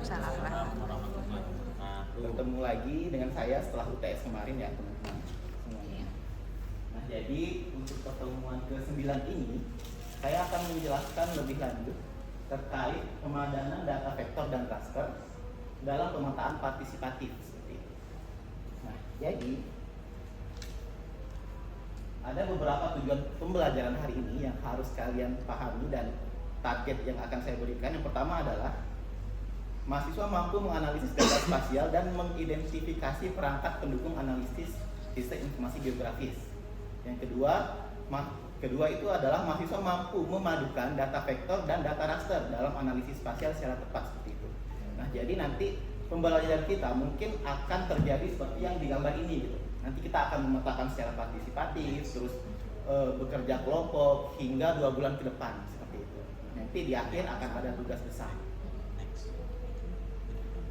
Waalaikumsalam. Bertemu lagi dengan saya setelah UTS kemarin ya teman-teman semuanya. Nah jadi untuk pertemuan ke-9 ini saya akan menjelaskan lebih lanjut terkait pemadanan data vektor dan raster dalam pemetaan partisipatif seperti itu. Nah jadi ada beberapa tujuan pembelajaran hari ini yang harus kalian pahami dan target yang akan saya berikan. Yang pertama adalah mahasiswa mampu menganalisis data spasial dan mengidentifikasi perangkat pendukung analisis sistem informasi geografis. Yang kedua itu adalah mahasiswa mampu memadukan data vektor dan data raster dalam analisis spasial secara tepat seperti itu. Nah, jadi nanti pembelajaran kita mungkin akan terjadi seperti yang digambar ini gitu. Nanti kita akan memetakan secara partisipatif, terus bekerja kelompok hingga 2 bulan ke depan seperti itu. Nanti di akhir akan ada tugas besar.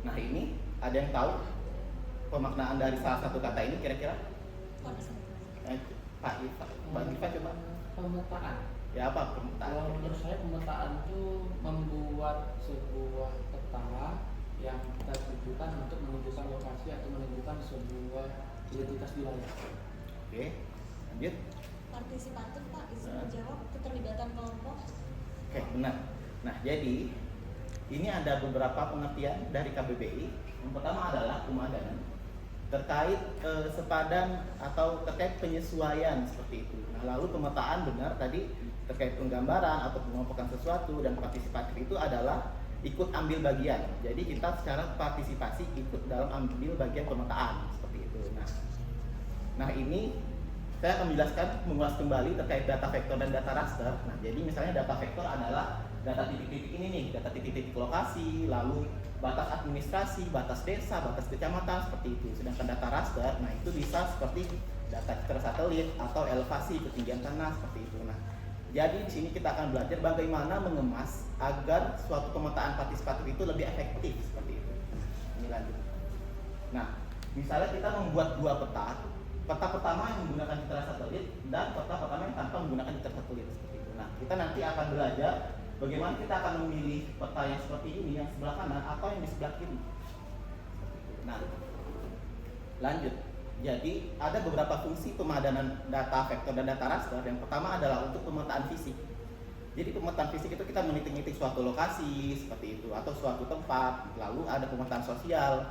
Nah ini ada yang tahu pemaknaan dari salah satu kata ini kira-kira? Pak Iva, Bang Iva coba. Pemetaan. Ya apa pemetaan? Kalau menurut saya pemetaan itu membuat sebuah peta yang kita tujukan untuk menunjukkan lokasi atau menunjukkan sebuah identitas wilayah. Oke, lanjut. Partisipatif Pak, isi menjawab keterlibatan kelompok. Oke, benar. Nah jadi ini ada beberapa pengertian dari KBBI. Yang pertama adalah pemadanan terkait sepadan atau terkait penyesuaian seperti itu. Nah lalu pemetaan benar tadi terkait penggambaran atau pengumpulan sesuatu, dan partisipatif itu adalah ikut ambil bagian. Jadi kita secara partisipasi ikut dalam ambil bagian pemetaan seperti itu. Nah ini saya akan menjelaskan, mengulas kembali terkait data vektor dan data raster. Nah jadi misalnya data vektor adalah data titik-titik ini nih, data titik-titik lokasi, lalu batas administrasi, batas desa, batas kecamatan seperti itu. Sedangkan data raster, nah itu bisa seperti data tersatelit atau elevasi ketinggian tanah seperti itu. Nah, jadi di sini kita akan belajar bagaimana mengemas agar suatu pemetaan partisipatif itu lebih efektif seperti itu. Ini lanjut. Nah, misalnya kita membuat 2 peta. Peta pertama yang menggunakan citra satelit dan peta pertama yang tanpa menggunakan citra satelit seperti itu. Nah, kita nanti akan belajar bagaimana kita akan memilih peta yang seperti ini, yang sebelah kanan atau yang di sebelah kiri. Nah, lanjut. Jadi ada beberapa fungsi pemadanan data vektor dan data raster. Yang pertama adalah untuk pemetaan fisik. Jadi pemetaan fisik itu kita menitik-nitik suatu lokasi seperti itu atau suatu tempat. Lalu ada pemetaan sosial.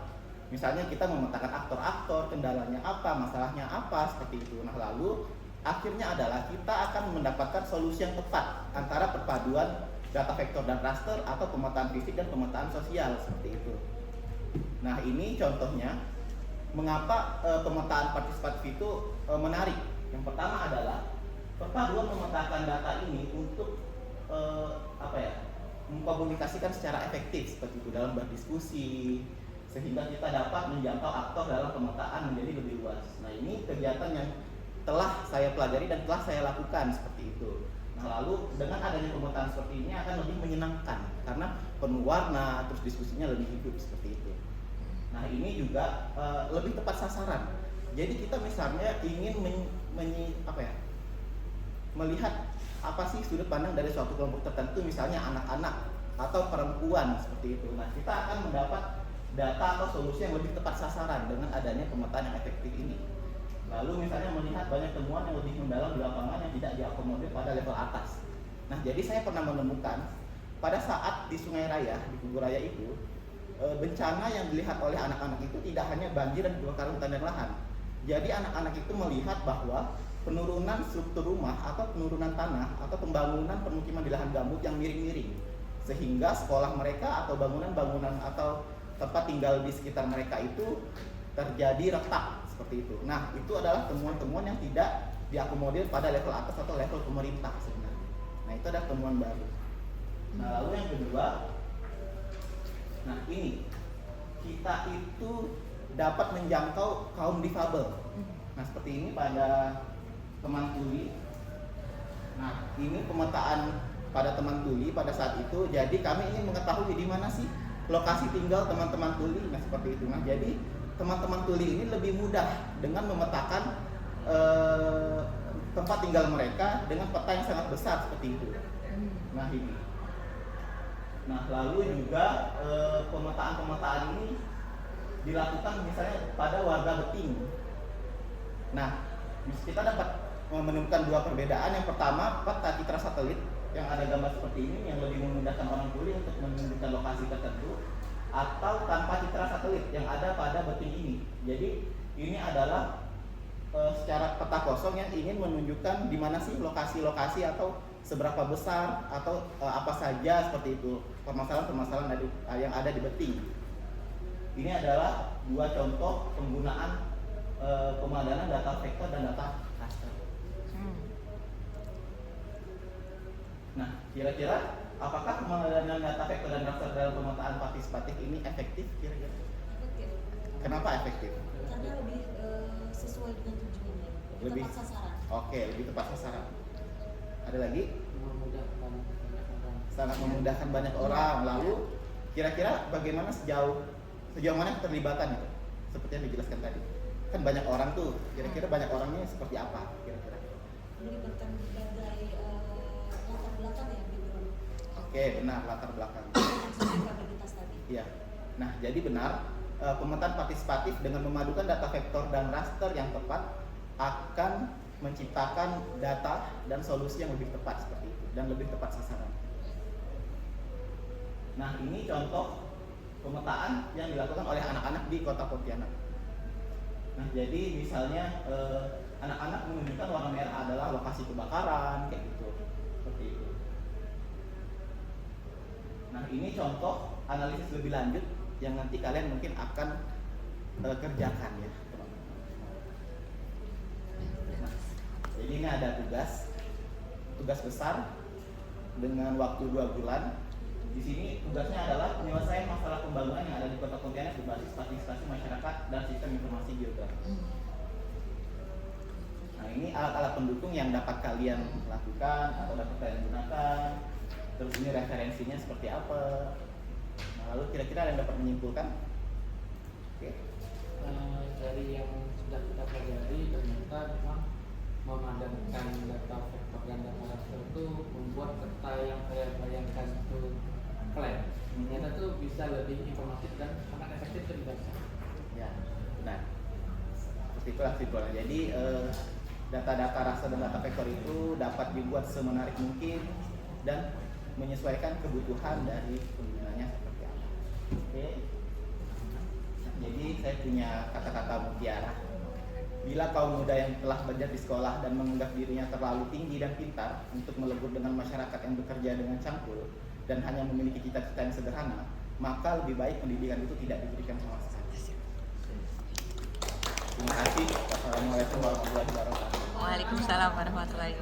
Misalnya kita memetakan aktor-aktor, kendalanya apa, masalahnya apa seperti itu. Nah, lalu akhirnya adalah kita akan mendapatkan solusi yang tepat antara perpaduan data vektor dan raster atau pemetaan fisik dan pemetaan sosial seperti itu. Nah ini contohnya mengapa pemetaan partisipatif itu menarik. Yang pertama adalah perpaduan memetakan data ini untuk mengkomunikasikan secara efektif seperti itu dalam berdiskusi, sehingga kita dapat menjangkau aktor dalam pemetaan menjadi lebih luas. Nah ini kegiatan yang telah saya pelajari dan telah saya lakukan seperti itu. Nah, lalu dengan adanya pemetaan seperti ini akan lebih menyenangkan karena penuh warna, terus diskusinya lebih hidup seperti itu. Nah ini juga lebih tepat sasaran. Jadi kita misalnya ingin melihat apa sih sudut pandang dari suatu kelompok tertentu, misalnya anak-anak atau perempuan seperti itu. Nah kita akan mendapat data atau solusi yang lebih tepat sasaran dengan adanya pemetaan yang efektif ini. Lalu misalnya melihat banyak temuan yang lebih mendalam di lapangan yang tidak diakomodir pada level atas. Nah jadi saya pernah menemukan pada saat di Sungai Raya, di Kubu Raya itu, bencana yang dilihat oleh anak-anak itu tidak hanya banjir dan kebakaran hutan dan lahan. Jadi anak-anak itu melihat bahwa penurunan struktur rumah atau penurunan tanah atau pembangunan permukiman di lahan gambut yang miring-miring, sehingga sekolah mereka atau bangunan-bangunan atau tempat tinggal di sekitar mereka itu terjadi retak seperti itu. Nah itu adalah temuan-temuan yang tidak diakomodir pada level atas atau level pemerintah sebenarnya. Nah itu adalah temuan baru. Nah lalu yang kedua, nah ini kita itu dapat menjangkau kaum difabel. Nah seperti ini pada teman tuli. Nah ini pemetaan pada teman tuli pada saat itu. Jadi kami ingin mengetahui di mana sih lokasi tinggal teman-teman tuli. Nah seperti itu. Nah jadi teman-teman tuli ini lebih mudah dengan memetakan tempat tinggal mereka dengan peta yang sangat besar seperti itu. Nah ini. Nah, lalu juga pemetaan-pemetaan ini dilakukan misalnya pada warga beting. Nah, kita dapat menemukan dua perbedaan. Yang pertama, peta citra satelit yang ada gambar seperti ini yang lebih memudahkan orang tuli untuk menunjukkan lokasi tertentu, atau tanpa citra satelit yang ada pada beting ini. Jadi ini adalah secara peta kosong yang ingin menunjukkan di mana sih lokasi-lokasi atau seberapa besar atau apa saja seperti itu permasalahan-permasalahan yang ada di beting. Ini adalah dua contoh penggunaan pemadanan data vektor dan data raster. Nah, kira-kira apakah pemadanan data vektor dan raster dalam pemetaan partisipatif ini efektif kira-kira? Efektif. Kenapa efektif? Karena lebih sesuai dengan tujuannya, Lebih tepat sasaran. Oke, lebih tepat sasaran. Ada lagi? Memudahkan banyak orang. Sangat memudahkan banyak orang. Lalu kira-kira bagaimana sejauh mana keterlibatan itu? Seperti yang dijelaskan tadi. Kan banyak orang tuh. Kira-kira banyak orangnya seperti apa? Kira-kira. Melibatkan berbagai latar belakang ya, background. Oke, benar, latar belakang. Maksudnya kapabilitas tadi. Iya. Nah, jadi benar pemetaan partisipatif dengan memadukan data vektor dan raster yang tepat akan menciptakan data dan solusi yang lebih tepat seperti itu dan lebih tepat sasaran. Nah, ini contoh pemetaan yang dilakukan oleh anak-anak di Kota Pontianak. Nah, jadi misalnya anak-anak menunjukkan warna merah adalah lokasi kebakaran kayak gitu, seperti itu. Nah, ini contoh analisis lebih lanjut yang nanti kalian mungkin akan kerjakan ya, teman-teman. Nah, jadi ini ada tugas besar dengan waktu 2 bulan. Di sini tugasnya adalah penyelesaian masalah pembangunan yang ada di Kota Pontianak berbasis partisipasi masyarakat dan sistem informasi geografi. Nah, ini alat-alat pendukung yang dapat kalian lakukan atau dapat kalian gunakan. Terus ini referensinya seperti apa. Nah, lalu kira-kira yang dapat menyimpulkan? Oke. Dari yang sudah kita pelajari, ternyata memang memadankan data vektor dan data raster itu membuat peta yang saya bayangkan itu flat. Ternyata itu bisa lebih informatif dan sangat efektif ketika Ya, benar. Seperti itulah kesimpulannya. Jadi data-data raster dan data vektor itu dapat dibuat semenarik mungkin dan menyesuaikan kebutuhan dari penggunanya seperti apa. Oke. Nah, jadi saya punya kata-kata mutiara. Bila kaum muda yang telah belajar di sekolah dan menganggap dirinya terlalu tinggi dan pintar untuk melebur dengan masyarakat yang bekerja dengan cangkul dan hanya memiliki cita-cita yang sederhana, maka lebih baik pendidikan itu tidak diberikan sama sekali. Terima kasih. Wassalamualaikum warahmatullahi wabarakatuh. Waalaikumsalam warahmatullahi wabarakatuh.